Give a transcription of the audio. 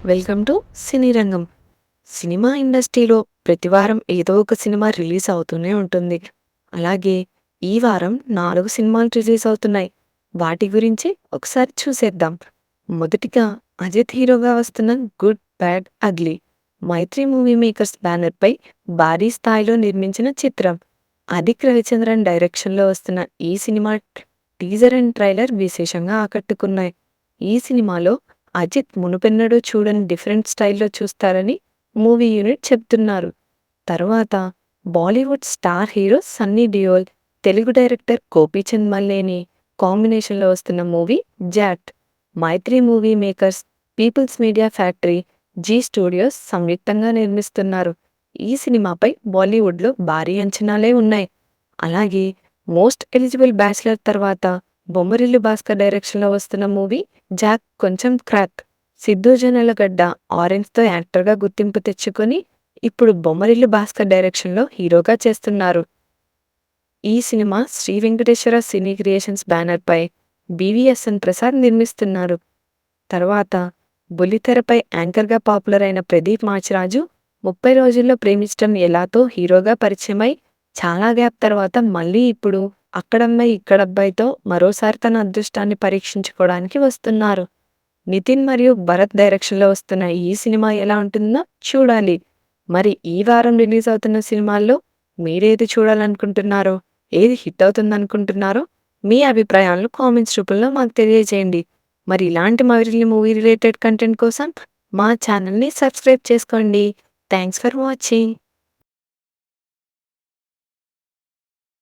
Welcome to సినీ రంగం. Cinema ఇండస్ట్రీలో ప్రతి వారం ఏదో ఒక సినిమా రిలీజ్ అవుతూనే ఉంటుంది. అలాగే ఈ వారం 4 సినిమాలు రిలీజ్ అవుతున్నాయి. వాటి గురించి ఒకసారి చూసేద్దాం. మొదటిగా అజిత్ హీరోగా వస్తున్న 'గుడ్ బ్యాడ్ అగ్లీ' మైత్రి మూవీ మేకర్స్ బ్యానర్‌పై భారీ స్థాయిలో నిర్మించిన చిత్రం. అదిక్ రవిచంద్రన్ డైరెక్షన్‌లో వస్తున్న ఈ సినిమా టీజర్ అండ్ ట్రైలర్ విశేషంగా ఆకట్టుకున్నాయి. ఈ సినిమాలో అజిత్ మునుపెన్నడూ చూడని డిఫరెంట్ స్టైల్‌లో చూస్తారని మూవీ యూనిట్ చెప్తున్నారు. తరువాత Bollywood star hero Sunny Deol, Telugu director Gopichand Malineni కాంబినేషన్‌లో వస్తున్న movie 'Jaat' Mythri movie makers, People's Media Factory, Zee studios సంయుక్తంగా నిర్మిస్తున్నారు. ఈ సినిమాపై బాలీవుడ్‌లో భారీ అంచనాలే ఉన్నాయి. అలాగే మోస్ట్ ఎలిజిబుల్ బ్యాచ్లర్ తర్వాత బొమ్మరిల్లు భాస్కర్ డైరెక్షన్‌లో వస్తున్న మూవీ 'జాక్' కొంచెం క్రాక్. సిద్ధు జొన్నలగడ్డ ఆరెంజ్‌తో యాక్టర్‌గా గుర్తింపు తెచ్చుకొని ఇప్పుడు బొమ్మరిల్లు భాస్కర్ డైరెక్షన్‌లో హీరోగా చేస్తున్నారు. ఈ cinema Sri Venkateswara cine creations బ్యానర్‌పై బీవీఎస్ఎన్ ప్రసాద్ నిర్మిస్తున్నారు. తర్వాత బుల్లితెరపై యాంకర్‌గా పాపులర్ అయిన ప్రదీప్ మాచిరాజు 30 రోజుల్లో ప్రేమించటం ఎలాతో హీరోగా పరిచయమై చాలా గ్యాప్ తర్వాత మళ్ళీ ఇప్పుడు 'అక్కడమ్మాయి ఇక్కడబ్బాయి'తో మరోసారి తన అదృష్టాన్ని పరీక్షించుకోవడానికి వస్తున్నారు. నితిన్ మరియు భరత్ డైరెక్షన్‌లో వస్తున్న ఈ సినిమా ఎలా ఉంటుందో చూడాలి. మరి ఈ వారం రిలీజ్ అవుతున్న సినిమాల్లో మీరేది చూడాలనుకుంటున్నారో, ఏది హిట్ అవుతుందనుకుంటున్నారో మీ అభిప్రాయాలను కామెంట్స్ రూపంలో మాకు తెలియజేయండి. మరి ఇలాంటి మరిన్ని మూవీ రిలేటెడ్ కంటెంట్ కోసం మా ఛానల్‌ని సబ్స్క్రైబ్ చేసుకోండి. Thanks for watching.